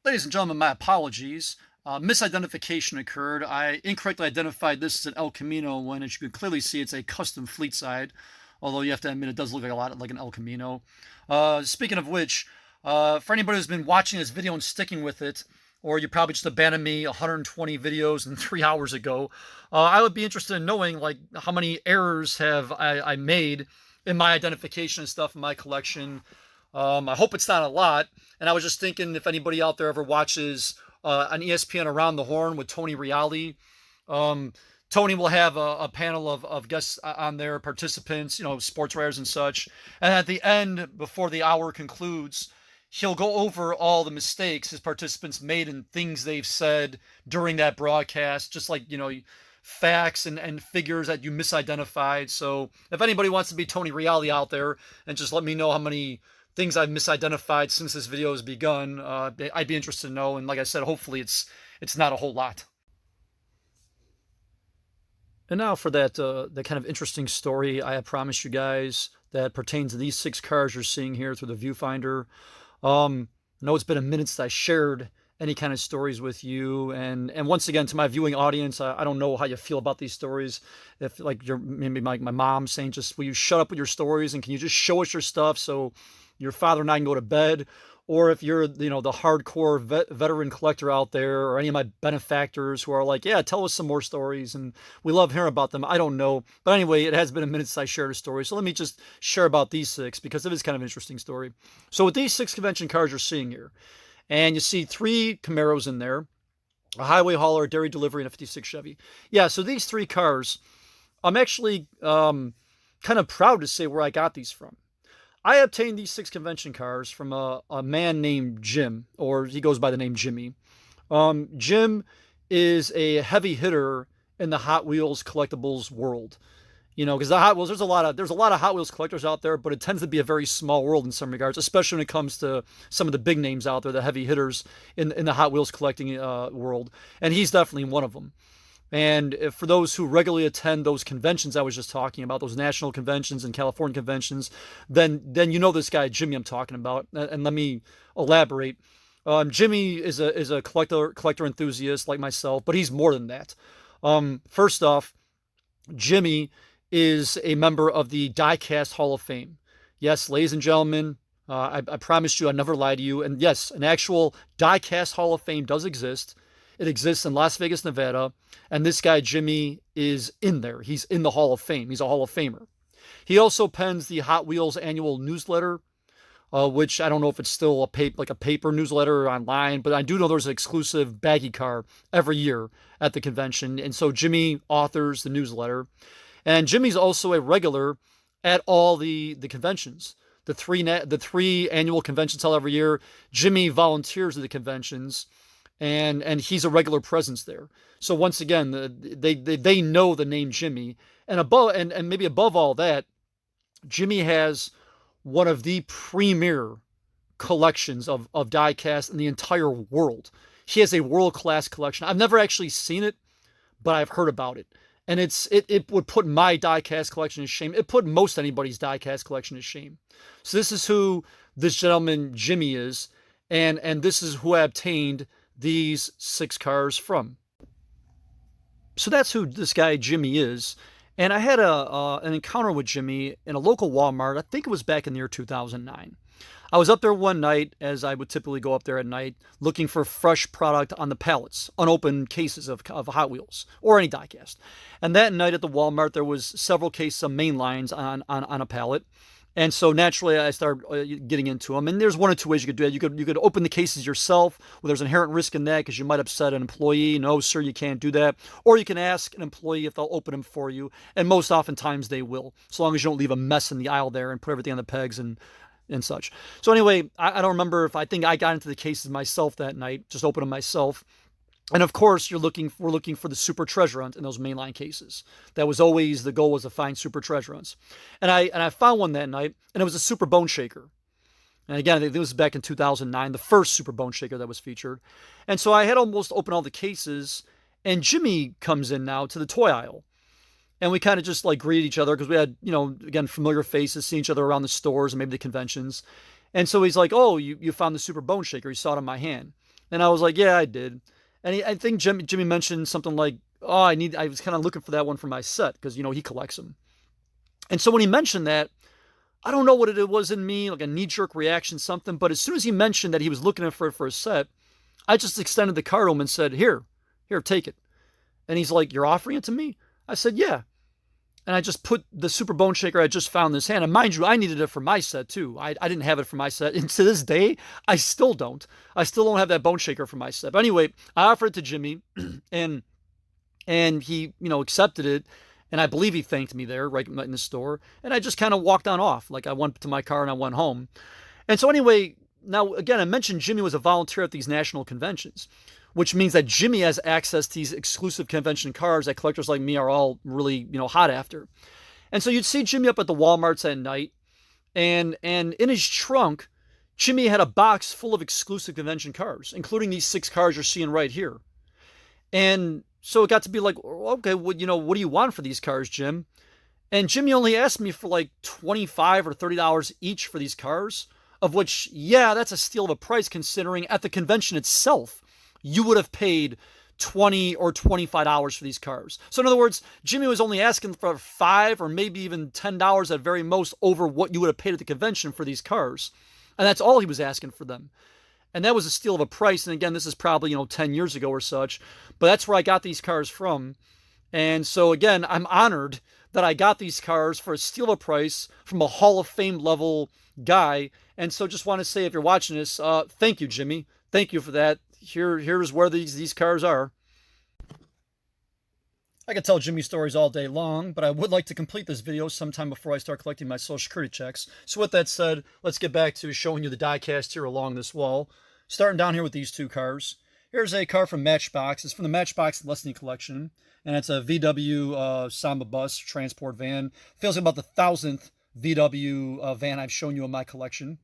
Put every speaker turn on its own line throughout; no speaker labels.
Ladies and gentlemen, my apologies. Misidentification occurred. I incorrectly identified this as an El Camino when, as you can clearly see, it's a custom fleet side. Although you have to admit, it does look like a lot like an El Camino. Speaking of which, for anybody who's been watching this video and sticking with it, or you probably just abandoned me 120 videos and 3 hours ago, I would be interested in knowing like how many errors have I made in my identification and stuff in my collection. I hope it's not a lot. And I was just thinking if anybody out there ever watches on ESPN Around the Horn with Tony Reali, Tony will have a panel of guests on there, participants, sports writers and such. And at the end, before the hour concludes, he'll go over all the mistakes his participants made and things they've said during that broadcast, just like, facts and figures that you misidentified. So if anybody wants to be Tony Reali out there and just let me know how many things I've misidentified since this video has begun, I'd be interested to know. And like I said, hopefully it's not a whole lot. And now for that kind of interesting story I have promised you guys that pertains to these 6 cars you're seeing here through the viewfinder. I know it's been a minute since I shared any kind of stories with you, and once again, to my viewing audience, I don't know how you feel about these stories. If like you're maybe my mom saying, just will you shut up with your stories and can you just show us your stuff so your father and I can go to bed? Or if you're the hardcore veteran collector out there, or any of my benefactors who are like, yeah, tell us some more stories and we love hearing about them. I don't know, but anyway, it has been a minute since I shared a story, so let me just share about these 6 because it is kind of an interesting story. So with these 6 convention cars you're seeing here, and you see 3 Camaros in there, a highway hauler, a dairy delivery, and a 56 Chevy. Yeah, so these 3 cars, I'm actually kind of proud to say where I got these from. I obtained these 6 convention cars from a man named Jim, or he goes by the name Jimmy. Jim is a heavy hitter in the Hot Wheels collectibles world. Because the Hot Wheels, there's a lot of Hot Wheels collectors out there, but it tends to be a very small world in some regards, especially when it comes to some of the big names out there, the heavy hitters in the Hot Wheels collecting world. And he's definitely one of them. And for those who regularly attend those conventions I was just talking about, those national conventions and California conventions, then this guy Jimmy I'm talking about. And let me elaborate. Jimmy is a collector enthusiast like myself, but he's more than that. First off, Jimmy is a member of the Diecast Hall of Fame. Yes, ladies and gentlemen, I promised you I'd never lie to you. And yes, an actual Diecast Hall of Fame does exist. It exists in Las Vegas, Nevada, and this guy, Jimmy, is in there. He's in the Hall of Fame. He's a Hall of Famer. He also pens the Hot Wheels annual newsletter, which I don't know if it's still a paper newsletter or online, but I do know there's an exclusive baggy car every year at the convention, and so Jimmy authors the newsletter. And Jimmy's also a regular at all the conventions. The three annual conventions held every year, Jimmy volunteers at the conventions, and he's a regular presence there. So once again, they know the name Jimmy, and maybe above all that, Jimmy has one of the premier collections of diecast in the entire world. He has a world-class collection. I've never actually seen it, but I've heard about it. And it would put my diecast collection to shame. It put most anybody's diecast collection to shame. So this is who this gentleman Jimmy is, and this is who I obtained these 6 cars from. So that's who this guy Jimmy is. And I had an encounter with Jimmy in a local Walmart. I think it was back in the year 2009. I was up there one night, as I would typically go up there at night, looking for fresh product on the pallets, unopened cases of Hot Wheels or any diecast. And that night at the Walmart, there was several cases of Mainlines on a pallet. And so naturally, I started getting into them. And there's one or two ways you could do it. You could open the cases yourself. Well, there's inherent risk in that because you might upset an employee. No, sir, you can't do that. Or you can ask an employee if they'll open them for you. And most oftentimes they will, so long as you don't leave a mess in the aisle there and put everything on the pegs and such. So anyway, I don't remember I think I got into the cases myself that night, just opened them myself. And of course, we're looking for the super treasure hunt in those mainline cases. That was always the goal, was to find super treasure hunts. And I found one that night, and it was a super bone shaker. And again, I think this was back in 2009, the first super bone shaker that was featured. And so I had almost opened all the cases, and Jimmy comes in now to the toy aisle. And we kind of just like greeted each other because we had, again, familiar faces, seeing each other around the stores and maybe the conventions. And so he's like, oh, you found the super bone shaker. You saw it in my hand. And I was like, yeah, I did. And I think Jimmy mentioned something like, oh, I was kind of looking for that one for my set because, he collects them. And so when he mentioned that, I don't know what it was in me, like a knee jerk reaction, something. But as soon as he mentioned that he was looking for it for a set, I just extended the card to him and said, here, take it. And he's like, you're offering it to me? I said, yeah. And I just put the super bone shaker I just found in his hand. And mind you, I needed it for my set too. I didn't have it for my set. And to this day, I still don't. I still don't have that bone shaker for my set. But anyway, I offered it to Jimmy and he, accepted it. And I believe he thanked me there right in the store. And I just kind of walked on off. Like I went to my car and I went home. And so anyway, now again, I mentioned Jimmy was a volunteer at these national conventions, which means that Jimmy has access to these exclusive convention cars that collectors like me are all really, hot after. And so you'd see Jimmy up at the Walmarts at night, and in his trunk, Jimmy had a box full of exclusive convention cars, including these 6 cars you're seeing right here. And so it got to be like, okay, what do you want for these cars, Jim? And Jimmy only asked me for like $25 or $30 each for these cars, of which, yeah, that's a steal of a price considering at the convention itself, you would have paid $20 or $25 for these cars. So in other words, Jimmy was only asking for $5 or maybe even $10 at very most over what you would have paid at the convention for these cars. And that's all he was asking for them. And that was a steal of a price. And again, this is probably, 10 years ago or such. But that's where I got these cars from. And so again, I'm honored that I got these cars for a steal of a price from a Hall of Fame level guy. And so just want to say, if you're watching this, thank you, Jimmy. Thank you for that. Here's where these cars are. I could tell Jimmy stories all day long, but I would like to complete this video sometime before I start collecting my Social Security checks. So with that said, let's get back to showing you the die-cast here along this wall. Starting down here with these 2 cars. Here's a car from Matchbox. It's from the Matchbox Lesney collection, and it's a VW Samba bus transport van. Feels like about the 1,000th VW van I've shown you in my collection.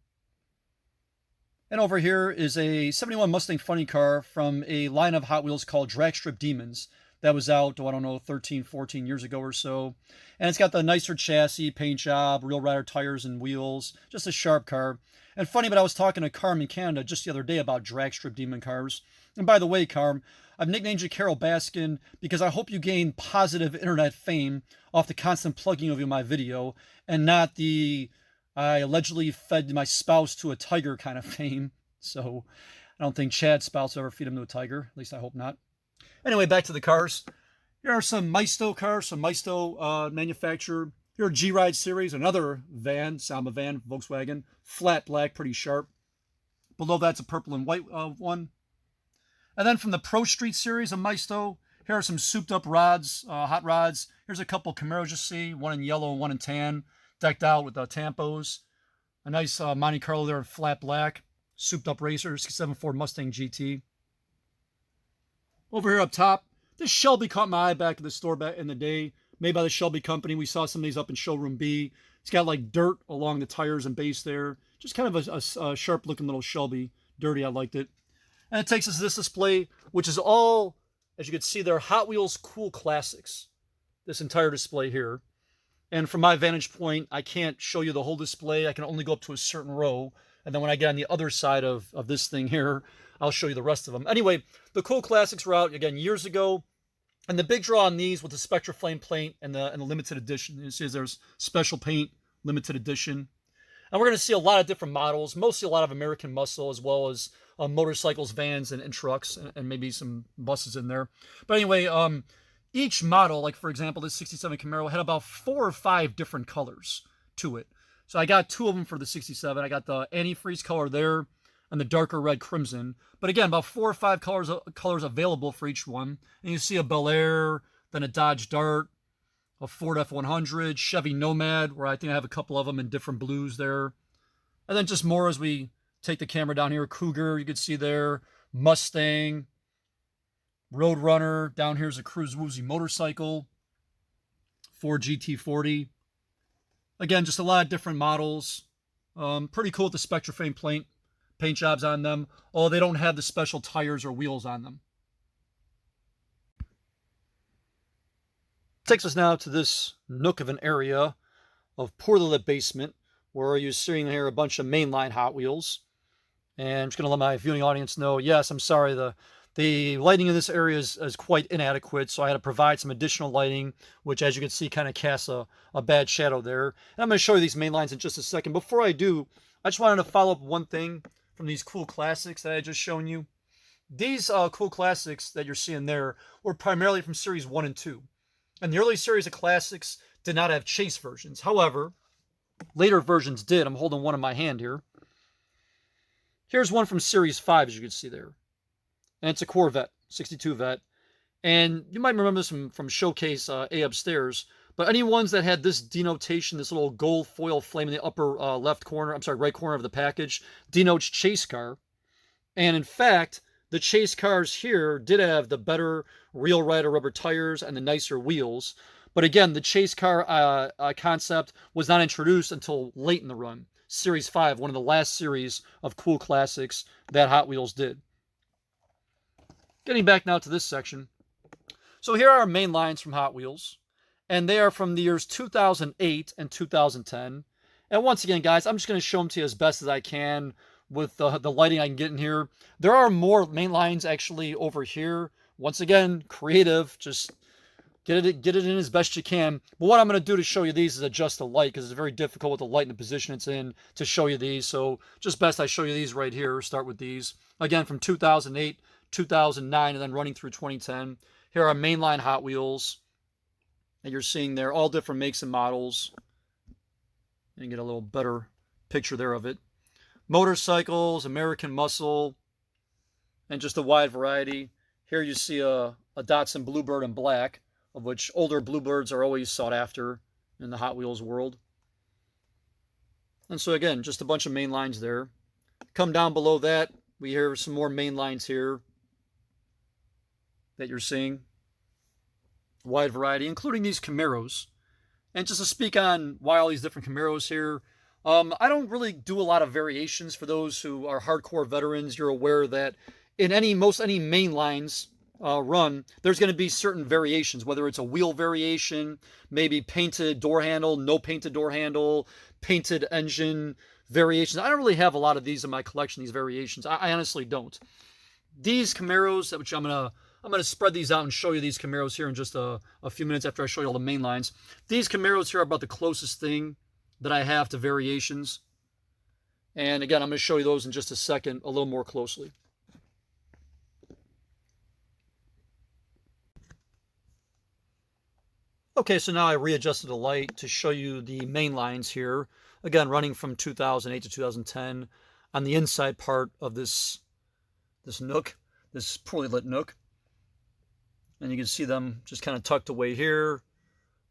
And over here is a 71 Mustang funny car from a line of Hot Wheels called Dragstrip Demons. That was out, 13, 14 years ago or so. And it's got the nicer chassis, paint job, real rider tires and wheels. Just a sharp car. And funny, but I was talking to Carm in Canada just the other day about Dragstrip Demon cars. And by the way, Carm, I've nicknamed you Carol Baskin because I hope you gain positive internet fame off the constant plugging of you in my video and not the I allegedly fed my spouse to a tiger kind of fame. So I don't think Chad's spouse will ever feed him to a tiger. At least I hope not. Anyway, back to the cars. Here are some Maisto cars, some Maisto manufacturer. Here are G-Ride series, another van, Samba van, Volkswagen. Flat black, pretty sharp. Below that's a purple and white one. And then from the Pro Street series of Maisto, here are some souped up rods, hot rods. Here's a couple Camaros you see, one in yellow and one in tan, decked out with tampos. A nice Monte Carlo there in flat black. Souped up racer, 67 Ford Mustang GT. Over here up top, this Shelby caught my eye back at the store back in the day. Made by the Shelby company. We saw some of these up in showroom B. It's got like dirt along the tires and base there. Just kind of a sharp looking little Shelby. Dirty, I liked it. And it takes us to this display, which is all, as you can see there, Hot Wheels Cool Classics. This entire display here. And from my vantage point, I can't show you the whole display. I can only go up to a certain row. And then when I get on the other side of this thing here, I'll show you the rest of them. Anyway, the Cool Classics were out, again, years ago. And the big draw on these was the Spectra Flame paint and the limited edition. You see there's special paint, limited edition. And we're going to see a lot of different models, mostly a lot of American muscle, as well as motorcycles, vans, and trucks, and maybe some buses in there. But anyway, each model, like for example, this 67 Camaro, had about 4 or 5 different colors to it. So I got 2 of them for the 67. I got the antifreeze color there and the darker red crimson. But again, about 4 or 5 colors available for each one. And you see a Bel Air, then a Dodge Dart, a Ford F-100, Chevy Nomad, where I think I have a couple of them in different blues there. And then just more as we take the camera down here. Cougar, you can see there. Mustang. Roadrunner. Down here's a Cruise Woozy motorcycle. Ford GT40. Again, just a lot of different models. Pretty cool with the Spectra Flame paint jobs on them. Although they don't have the special tires or wheels on them. Takes us now to this nook of an area of poorly lit basement where you're seeing here a bunch of mainline Hot Wheels. And I'm just going to let my viewing audience know, yes, I'm sorry, the lighting in this area is quite inadequate, so I had to provide some additional lighting, which, as you can see, kind of casts a bad shadow there. And I'm going to show you these main lines in just a second. Before I do, I just wanted to follow up one thing from these cool classics that I just shown you. These cool classics that you're seeing there were primarily from Series 1 and 2. And the early series of classics did not have chase versions. However, later versions did. I'm holding one in my hand here. Here's one from Series 5, as you can see there. And it's a Corvette, 62 Vet. And you might remember this from Showcase A upstairs. But any ones that had this denotation, this little gold foil flame in the upper right corner of the package, denotes chase car. And in fact, the chase cars here did have the better real rider rubber tires and the nicer wheels. But again, the chase car concept was not introduced until late in the run. Series 5, one of the last series of cool classics that Hot Wheels did. Getting back now to this section. So here are our main lines from Hot Wheels. And they are from the years 2008 and 2010. And once again, guys, I'm just going to show them to you as best as I can with the lighting I can get in here. There are more main lines actually over here. Once again, creative. Just get it in as best you can. But what I'm going to do to show you these is adjust the light, because it's very difficult with the light and the position it's in to show you these. So just best I show you these right here. Start with these. Again, from 2008, 2009, and then running through 2010. Here are mainline Hot Wheels that you're seeing there. All different makes and models. And you get a little better picture there of it. Motorcycles, American Muscle, and just a wide variety. Here you see a Datsun Bluebird in black, of which older Bluebirds are always sought after in the Hot Wheels world. And so again, just a bunch of main lines there. Come down below that, we hear some more main lines here that you're seeing. Wide variety, including these Camaros. And just to speak on why all these different Camaros here, I don't really do a lot of variations. For those who are hardcore veterans, you're aware that in most any main lines run, there's going to be certain variations, whether it's a wheel variation, maybe painted door handle, no painted door handle, painted engine variations. I don't really have a lot of these in my collection, these variations. I honestly don't. These Camaros, which I'm going to spread these out and show you these Camaros here in just a few minutes after I show you all the main lines. These Camaros here are about the closest thing that I have to variations. And again, I'm going to show you those in just a second a little more closely. Okay, so now I readjusted the light to show you the main lines here. Again, running from 2008 to 2010 on the inside part of this nook, this poorly lit nook. And you can see them just kind of tucked away here.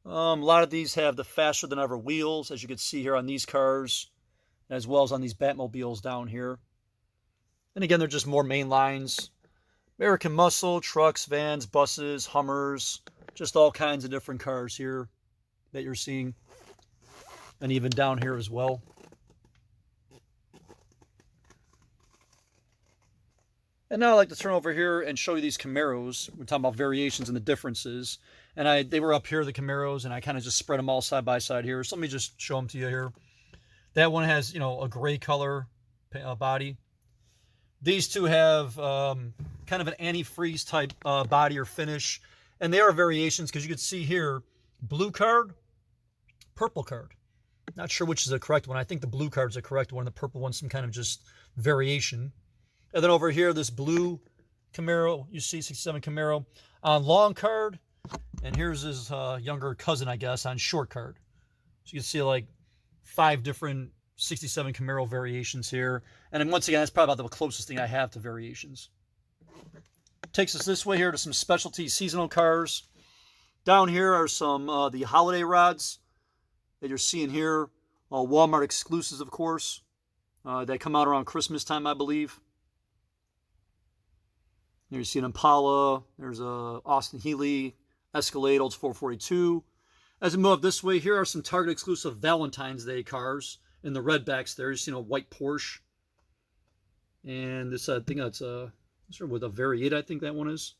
A lot of these have the faster than ever wheels, as you can see here on these cars, as well as on these Batmobiles down here. And again, they're just more main lines. American Muscle, trucks, vans, buses, Hummers, just all kinds of different cars here that you're seeing. And even down here as well. And now I'd like to turn over here and show you these Camaros. We're talking about variations and the differences. And they were up here, the Camaros, and I kind of just spread them all side by side here. So let me just show them to you here. That one has, a gray color body. These two have kind of an antifreeze type body or finish. And they are variations, because you can see here, blue card, purple card. Not sure which is the correct one. I think the blue card is the correct one. The purple one's some kind of just variation. And then over here, this blue Camaro, you see 67 Camaro on long card. And here's his younger cousin, I guess, on short card. So you can see like 5 different 67 Camaro variations here. And then once again, that's probably about the closest thing I have to variations. Takes us this way here to some specialty seasonal cars. Down here are some the holiday rods that you're seeing here. Wal-Mart exclusives, of course. They come out around Christmas time, I believe. Here you see an Impala. There's a Austin Healey Escalade, Olds 442. As we move up this way, here are some Target exclusive Valentine's Day cars in the red backs there. You're seeing a white Porsche. And this, I think that's sort of with a Variate, I think that one is.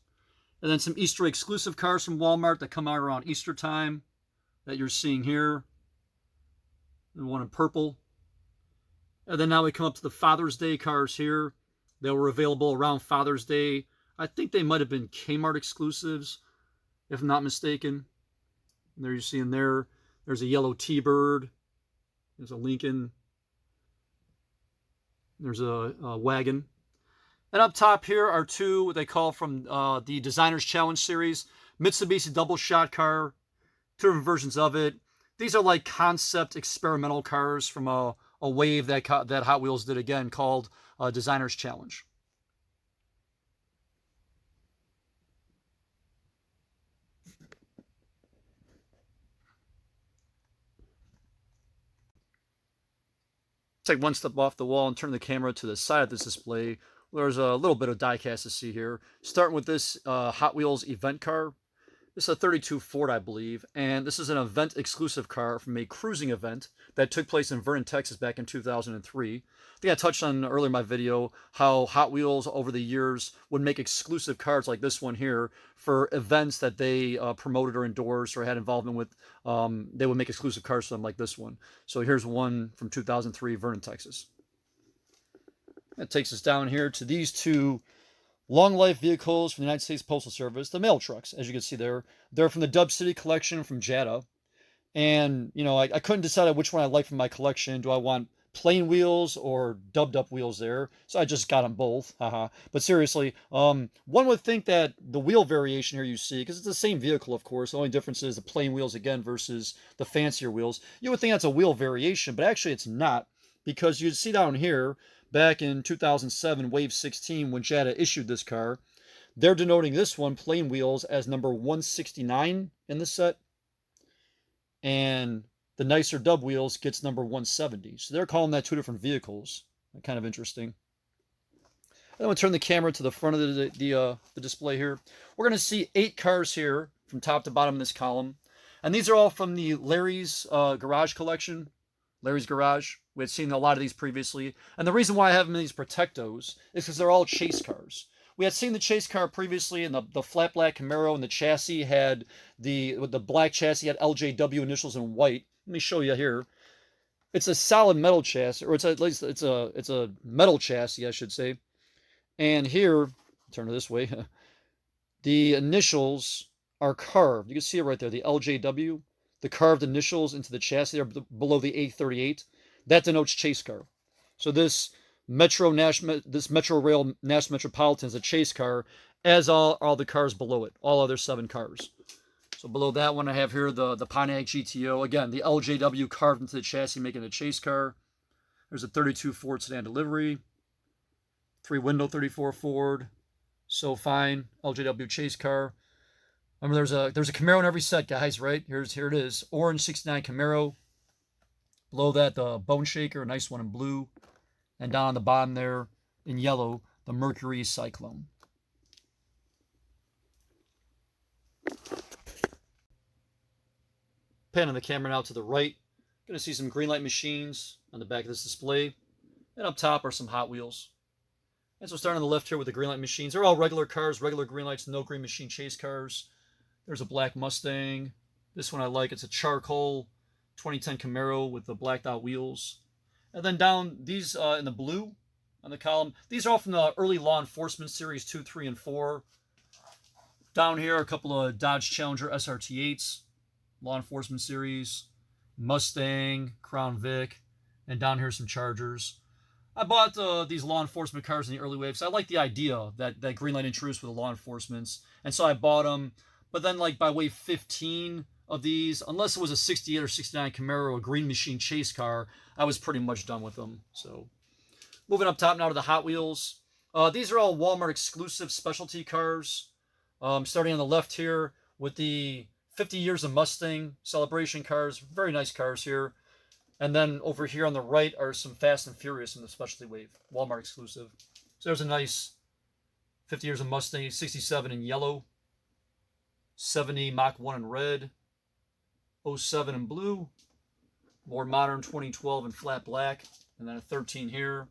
And then some Easter exclusive cars from Walmart that come out around Easter time that you're seeing here. And one in purple. And then now we come up to the Father's Day cars here. They were available around Father's Day. I think they might have been Kmart exclusives, if I'm not mistaken. And there you see in there, there's a yellow T-Bird. There's a Lincoln. There's a wagon. And up top here are two, what they call from the Designer's Challenge series. Mitsubishi double shot car. Two different versions of it. These are like concept experimental cars from a wave that Hot Wheels did again called Designer's Challenge. Take one step off the wall and turn the camera to the side of this display. There's a little bit of diecast to see here. Starting with this Hot Wheels event car. This is a 32 Ford, I believe, and this is an event-exclusive car from a cruising event that took place in Vernon, Texas back in 2003. I think I touched on earlier in my video how Hot Wheels over the years would make exclusive cars like this one here for events that they promoted or endorsed or had involvement with. They would make exclusive cars for them like this one. So here's one from 2003, Vernon, Texas. That takes us down here to these two long life vehicles from the United States Postal Service, the mail trucks, as you can see there. They're from the Dub City collection from JATA. And, you know, I couldn't decide which one I like from my collection. Do I want plain wheels or dubbed up wheels there? So I just got them both. Haha. But seriously, one would think that the wheel variation here you see, because it's the same vehicle, of course. The only difference is the plain wheels again versus the fancier wheels. You would think that's a wheel variation, but actually it's not. Because you'd see down here, back in 2007, Wave 16, when JATA issued this car, they're denoting this one, plain wheels, as number 169 in the set. And the nicer dub wheels gets number 170. So they're calling that two different vehicles. Kind of interesting. I'm going to turn the camera to the front of the display here. We're going to see 8 cars here from top to bottom in this column. And these are all from the Larry's Garage collection. Larry's Garage. We had seen a lot of these previously. And the reason why I have them in these Protectos is because they're all chase cars. We had seen the chase car previously, and the flat black Camaro, and the chassis had the black chassis had LJW initials in white. Let me show you here. It's a solid metal chassis, or at least it's a metal chassis, I should say. And here, turn it this way, the initials are carved. You can see it right there, the LJW, the carved initials into the chassis there below the 838. That denotes chase car. So this Metro Rail Nash Metropolitan is a chase car, as all the cars below it, all other 7 cars. So below that one I have here the Pontiac GTO. Again, the LJW carved into the chassis, making it a chase car. There's a 32 Ford sedan delivery. 3-window 34 Ford. So fine. LJW chase car. Remember, there's a Camaro in every set, guys, right? Here it is. Orange 69 Camaro. Below that, the Bone Shaker, a nice one in blue. And down on the bottom there, in yellow, the Mercury Cyclone. Panning the camera now to the right. Going to see some green light machines on the back of this display. And up top are some Hot Wheels. And so starting on the left here with the green light machines. They're all regular cars, regular green lights, no green machine chase cars. There's a black Mustang. This one I like. It's a charcoal 2010 Camaro with the blacked out wheels. And then down these in the blue on the column. These are all from the early law enforcement series 2, 3, and 4. Down here, a couple of Dodge Challenger SRT8s, law enforcement series, Mustang, Crown Vic, and down here some Chargers. I bought these law enforcement cars in the early waves. I like the idea that Greenlight introduced with the law enforcements, and so I bought them. But then, like by wave 15 of these, unless it was a 68 or 69 Camaro, a green machine chase car, I was pretty much done with them. So, moving up top now to the Hot Wheels. These are all Walmart exclusive specialty cars. Starting on the left here with the 50 Years of Mustang celebration cars. Very nice cars here. And then over here on the right are some Fast and Furious in the specialty wave. Walmart exclusive. So there's a nice 50 Years of Mustang, 67 in yellow. 70 Mach 1 in red. 07 in blue. More modern 2012 in flat black. And then a 13 here.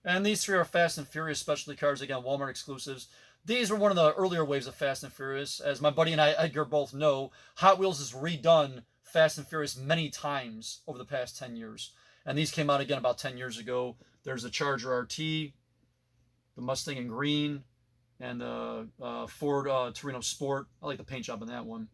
And these 3 are Fast and Furious specialty cars. Again, Walmart exclusives. These were one of the earlier waves of Fast and Furious. As my buddy and I, Edgar, both know, Hot Wheels has redone Fast and Furious many times over the past 10 years. And these came out again about 10 years ago. There's the Charger RT, the Mustang in green, and the Ford Torino Sport. I like the paint job on that one.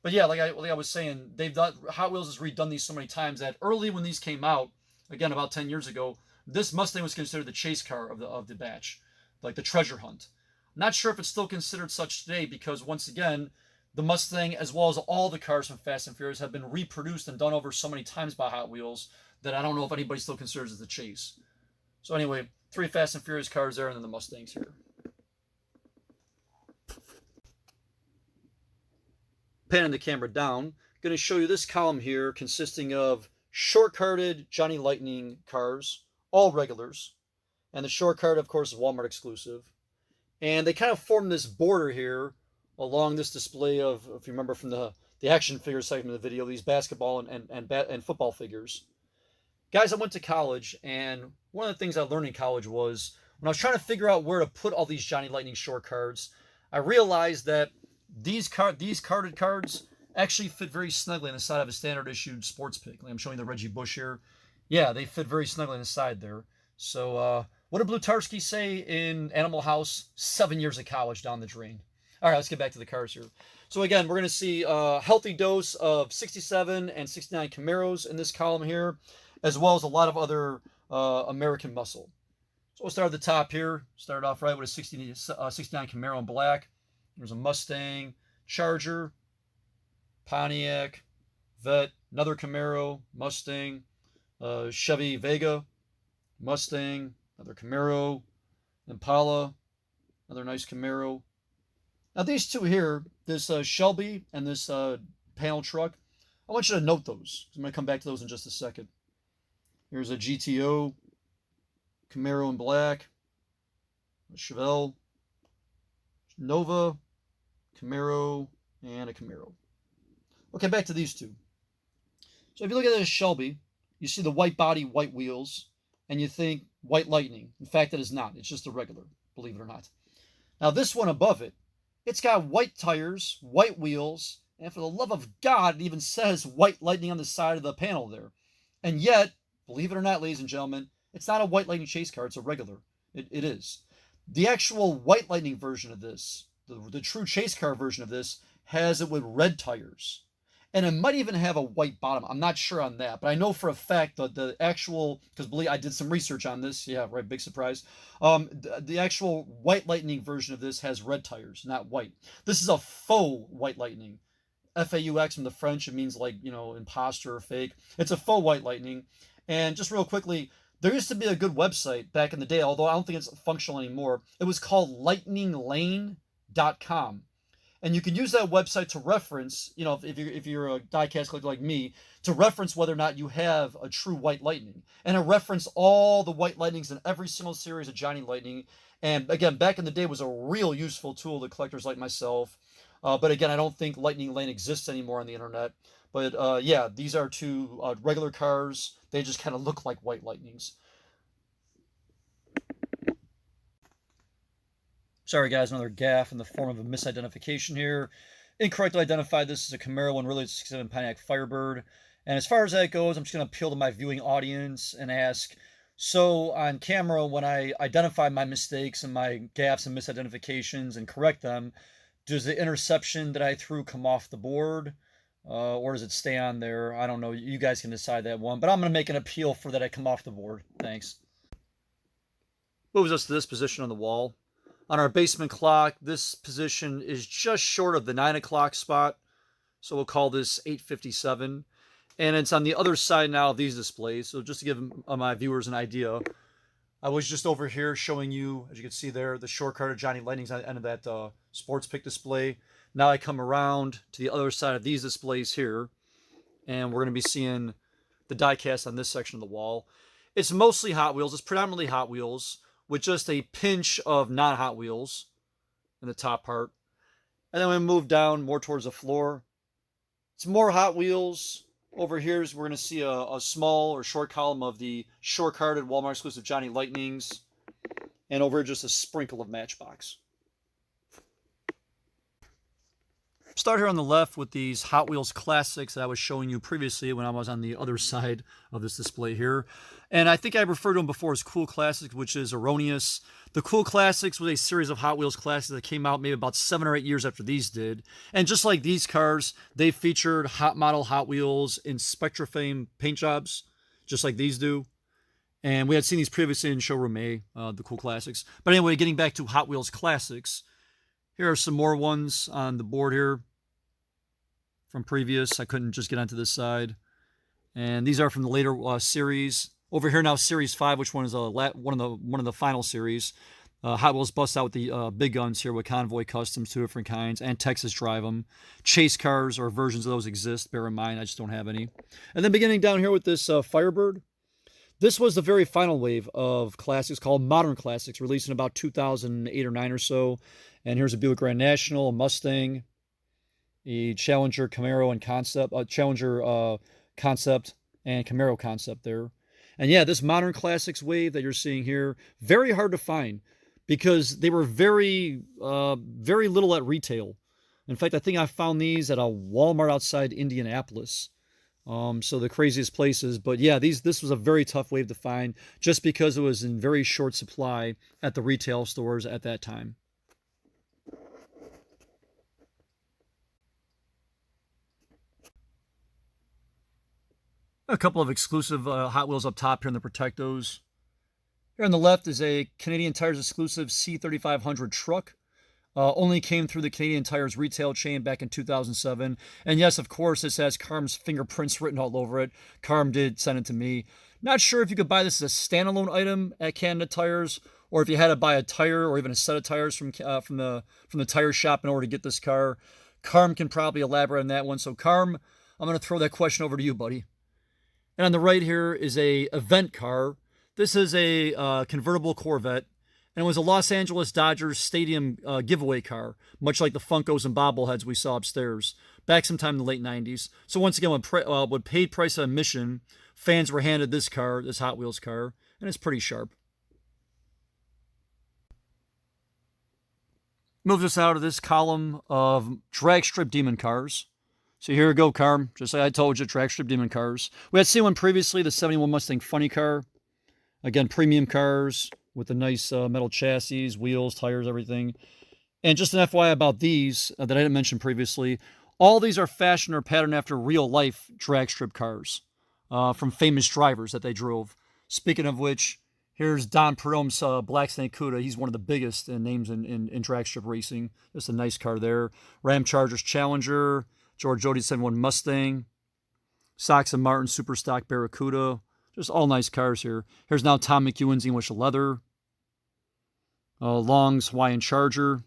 But yeah, like I was saying, they've done, Hot Wheels has redone these so many times that early when these came out, again about 10 years ago, this Mustang was considered the chase car of the batch, like the treasure hunt. Not sure if it's still considered such today because once again, the Mustang as well as all the cars from Fast and Furious have been reproduced and done over so many times by Hot Wheels that I don't know if anybody still considers it the chase. So anyway, 3 Fast and Furious cars there and then the Mustangs here. Panning the camera down, going to show you this column here consisting of short-carded Johnny Lightning cars, all regulars. And the short card, of course, is Wal-Mart exclusive. And they kind of form this border here along this display of, if you remember from the action figure segment of the video, these basketball and football figures. Guys, I went to college, and one of the things I learned in college was when I was trying to figure out where to put all these Johnny Lightning short cards, I realized that these carded cards actually fit very snugly on the side of a standard issued sports pick. Like I'm showing the Reggie Bush here. Yeah, they fit very snugly on the side there. So what did Blutarski say in Animal House? 7 years of college down the drain. All right, let's get back to the cars here. So again, we're going to see a healthy dose of 67 and 69 Camaros in this column here, as well as a lot of other American muscle. So we'll start at the top here. Start off right with a 69 Camaro in black. There's a Mustang, Charger, Pontiac, Vet, another Camaro, Mustang, Chevy Vega, Mustang, another Camaro, Impala, another nice Camaro. Now these two here, this Shelby and this panel truck, I want you to note those. I'm going to come back to those in just a second. Here's a GTO, Camaro in black, a Chevelle, Nova, Camaro, and a Camaro. Okay, back to these two. So if you look at this Shelby, you see the white body, white wheels, and you think white lightning. In fact, it is not. It's just a regular, believe it or not. Now this one above it, it's got white tires, white wheels, and for the love of God, it even says white lightning on the side of the panel there. And yet, believe it or not, ladies and gentlemen, it's not a white lightning chase car. It's a regular. It is. The actual white lightning version of this, the true chase car version of this, has it with red tires. And it might even have a white bottom. I'm not sure on that, but I know for a fact that the actual, because believe I did some research on this. Yeah, right, big surprise. The actual white lightning version of this has red tires, not white. This is a faux white lightning. F-A-U-X from the French, it means like, you know, imposter or fake. It's a faux white lightning. And just real quickly, there used to be a good website back in the day, although I don't think it's functional anymore. It was called lightninglane.com. And you can use that website to reference, you know, if you're a diecast collector like me, to reference whether or not you have a true white lightning. And it referenced all the white lightnings in every single series of Johnny Lightning. And again, back in the day, it was a real useful tool to collectors like myself. But again, I don't think Lightning Lane exists anymore on the internet. But yeah, these are two regular cars. They just kind of look like white lightnings. Sorry guys, another gaffe in the form of a misidentification here. Incorrectly identified this as a Camaro when really it's a 67 Pontiac Firebird. And as far as that goes, I'm just going to appeal to my viewing audience and ask, so on camera, when I identify my mistakes and my gaffes and misidentifications and correct them, does the interception that I threw come off the board? Or does it stay on there? I don't know. You guys can decide that one. But I'm going to make an appeal for that I come off the board. Thanks. Moves us to this position on the wall. On our basement clock, this position is just short of the 9 o'clock spot. So we'll call this 8:57. And it's on the other side now of these displays. So just to give my viewers an idea, I was just over here showing you, as you can see there, the short card of Johnny Lightning's on the end of that sports pick display. Now I come around to the other side of these displays here, and we're going to be seeing the diecast on this section of the wall. It's mostly Hot Wheels. It's predominantly Hot Wheels, with just a pinch of non-Hot Wheels in the top part. And then we move down more towards the floor. It's more Hot Wheels. Over here is we're going to see a small or short column of the short-carded Wal-Mart exclusive Johnny Lightnings. And over here just a sprinkle of Matchbox. Start here on the left with these Hot Wheels Classics that I was showing you previously when I was on the other side of this display here. And I think I referred to them before as Cool Classics, which is erroneous. The Cool Classics was a series of Hot Wheels Classics that came out maybe about 7 or 8 years after these did. And just like these cars, they featured hot model Hot Wheels in Spectrafame paint jobs, just like these do. And we had seen these previously in Showroom A, the Cool Classics. But anyway, getting back to Hot Wheels Classics, here are some more ones on the board here from previous. I couldn't just get onto this side. And these are from the later series. Over here now, Series 5, which one is one of the final series. Hot Wheels busts out with the big guns here with Convoy Customs, 2 different kinds, and Texas Drive 'em. Chase cars or versions of those exist. Bear in mind, I just don't have any. And then beginning down here with this Firebird. This was the very final wave of classics called Modern Classics, released in about 2008 or 9 or so. And here's a Buick Grand National, a Mustang, a Challenger Camaro and Concept, Challenger Concept and Camaro Concept there. And yeah, this Modern Classics wave that you're seeing here, very hard to find because they were very little at retail. In fact, I think I found these at a Wal-Mart outside Indianapolis. So the craziest places. But yeah, this was a very tough wave to find just because it was in very short supply at the retail stores at that time. A couple of exclusive Hot Wheels up top here in the Protectos. Here on the left is a Canadian Tires exclusive C3500 truck. Only came through the Canadian Tires retail chain back in 2007. And yes, of course, this has Carm's fingerprints written all over it. Carm did send it to me. Not sure if you could buy this as a standalone item at Canada Tires, or if you had to buy a tire or even a set of tires from the tire shop in order to get this car. Carm can probably elaborate on that one. So Carm, I'm going to throw that question over to you, buddy. And on the right here is a event car. This is a convertible Corvette. And it was a Los Angeles Dodgers stadium giveaway car, much like the Funkos and bobbleheads we saw upstairs, back sometime in the late 90s. So once again, with paid price of admission, fans were handed this car, this Hot Wheels car, and it's pretty sharp. Moves us out of this column of Dragstrip Demon cars. So here we go, Carm. Just like I told you, Dragstrip Demon cars. We had seen one previously, the 71 Mustang Funny car. Again, premium cars with the nice metal chassis, wheels, tires, everything. And just an FYI about these that I didn't mention previously, all these are fashioned or patterned after real-life drag strip cars from famous drivers that they drove. Speaking of which, here's Don Perdome's Black Snake Cuda. He's one of the biggest names in drag strip racing. Just a nice car there. Ram Chargers Challenger, George Jody's 71 Mustang, Sox and Martin Superstock Barracuda. Just all nice cars here. Here's now Tom McEwen's English Leather. Long's Hawaiian Charger.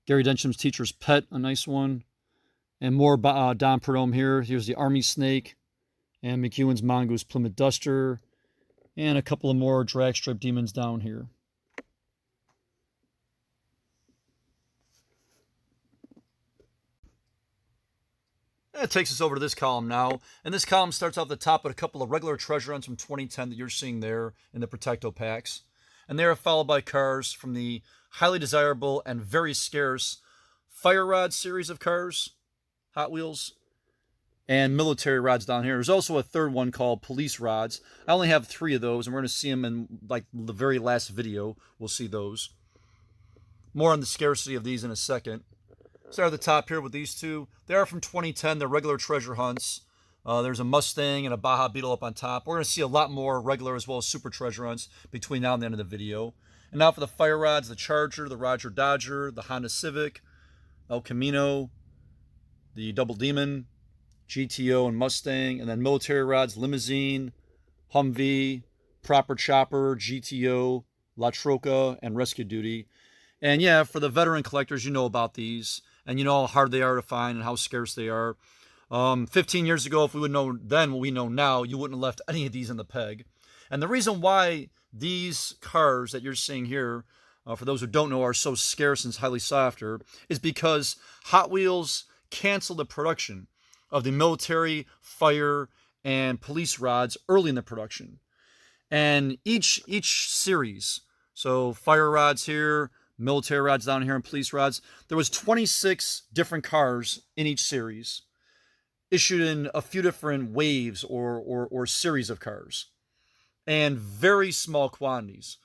Gary Dencham's Teacher's Pet, a nice one. And more Don Perdome here. Here's the Army Snake. And McEwen's Mongoose Plymouth Duster. And a couple of more Dragstrip Demons down here. That takes us over to this column now. And this column starts off the top with a couple of regular treasure hunts from 2010 that you're seeing there in the Protecto packs. And they are followed by cars from the highly desirable and very scarce Fire Rod series of cars, Hot Wheels, and military rods down here. There's also a third one called Police Rods. I only have 3 of those, and we're going to see them in like the very last video. We'll see those. More on the scarcity of these in a second. Start at the top here with these 2. They are from 2010. They're regular treasure hunts. There's a Mustang and a Baja Beetle up on top. We're going to see a lot more regular as well as super treasure hunts between now and the end of the video. And now for the Fire Rods, the Charger, the Roger Dodger, the Honda Civic, El Camino, the Double Demon, GTO and Mustang, and then military rods, Limousine, Humvee, Proper Chopper, GTO, La Troca, and Rescue Duty. And yeah, for the veteran collectors, you know about these, and you know how hard they are to find and how scarce they are. 15 years ago, if we would know then what we know now, you wouldn't have left any of these in the peg. And the reason why these cars that you're seeing here, for those who don't know, are so scarce and highly sought after, is because Hot Wheels canceled the production of the military, fire, and police rods early in the production. And each series, so fire rods here, military rods down here and police rods. There was 26 different cars in each series, issued in a few different waves or series of cars. And very small quantities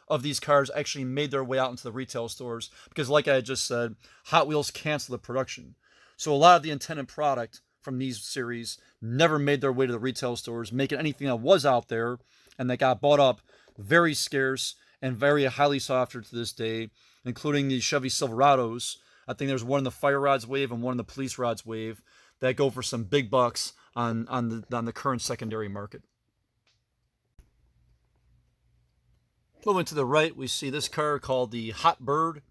of these cars actually made their way out into the retail stores because, like I just said, Hot Wheels canceled the production. So a lot of the intended product from these series never made their way to the retail stores, making anything that was out there and that got bought up very scarce and very highly sought after to this day, including the Chevy Silverados. I think there's one in the fire rods wave and one in the police rods wave that go for some big bucks on the current secondary market. Moving to the right, we see this car called the Hot Bird,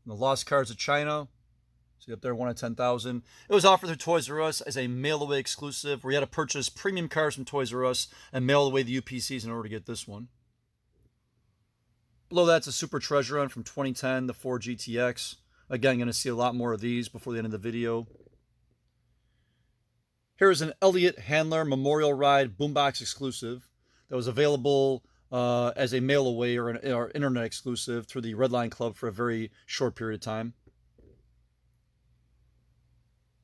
the Lost Cars of China. See up there, 1 in 10,000. It was offered through Toys R Us as a mail-away exclusive, where you had to purchase premium cars from Toys R Us and mail away the UPCs in order to get this one. Below that's a Super Treasure Hunt from 2010, the Ford GTX. Again, going to see a lot more of these before the end of the video. Here is an Elliott Handler Memorial Ride Boombox exclusive that was available as a mail away or internet exclusive through the Redline Club for a very short period of time.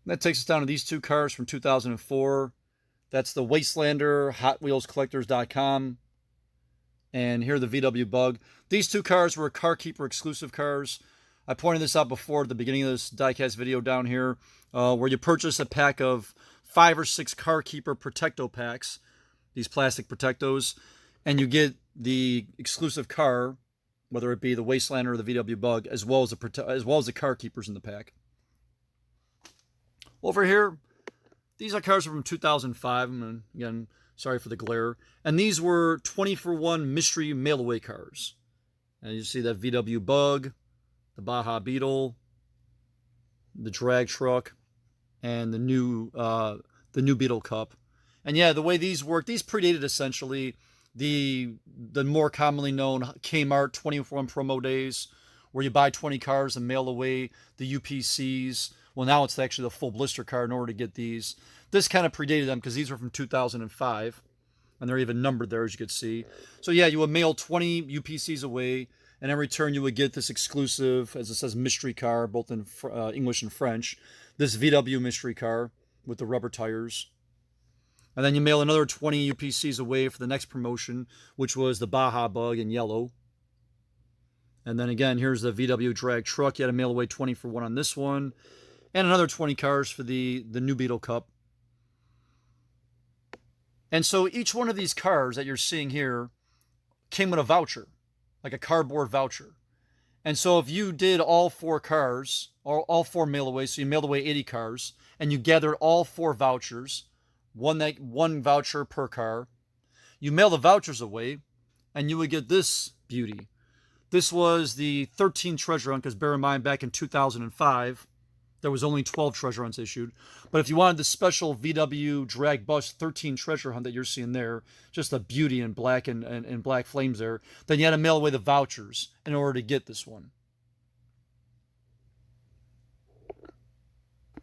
That takes us down to these two cars from 2004. That's the Wastelander, HotWheelsCollectors.com. And here the VW Bug. These two cars were Car Keeper exclusive cars. I pointed this out before at the beginning of this diecast video down here, where you purchase a pack of 5 or 6 Car Keeper Protecto packs, these plastic Protectos, and you get the exclusive car, whether it be the Wastelander or the VW Bug, as well as the Car Keepers in the pack. Over here, these are cars from 2005. And again, sorry for the glare. And these were 20-for-1 mystery mail-away cars. And you see that VW Bug, the Baja Beetle, the drag truck, and the new Beetle Cup. And yeah, the way these work, these predated essentially the more commonly known Kmart 20-for-1 promo days, where you buy 20 cars and mail away the UPCs. Well, now it's actually the full blister car in order to get these. This kind of predated them because these were from 2005, and they're even numbered there, as you can see. So yeah, you would mail 20 UPCs away, and in return you would get this exclusive, as it says, mystery car, both in English and French. This VW mystery car with the rubber tires. And then you mail another 20 UPCs away for the next promotion, which was the Baja Bug in yellow. And then again, here's the VW drag truck. You had to mail away 20-for-1 on this one. And another 20 cars for the new Beetle Cup. And so each one of these cars that you're seeing here came with a voucher, like a cardboard voucher. And so if you did all 4 cars, or all 4 mail-aways, so you mailed away 80 cars, and you gathered all 4 vouchers, one voucher per car, you mail the vouchers away, and you would get this beauty. This was the 13 treasure hunt, because bear in mind, back in 2005, there was only 12 treasure hunts issued. But if you wanted the special VW Drag Bus 13 treasure hunt that you're seeing there, just a beauty in black and black flames there, then you had to mail away the vouchers in order to get this one.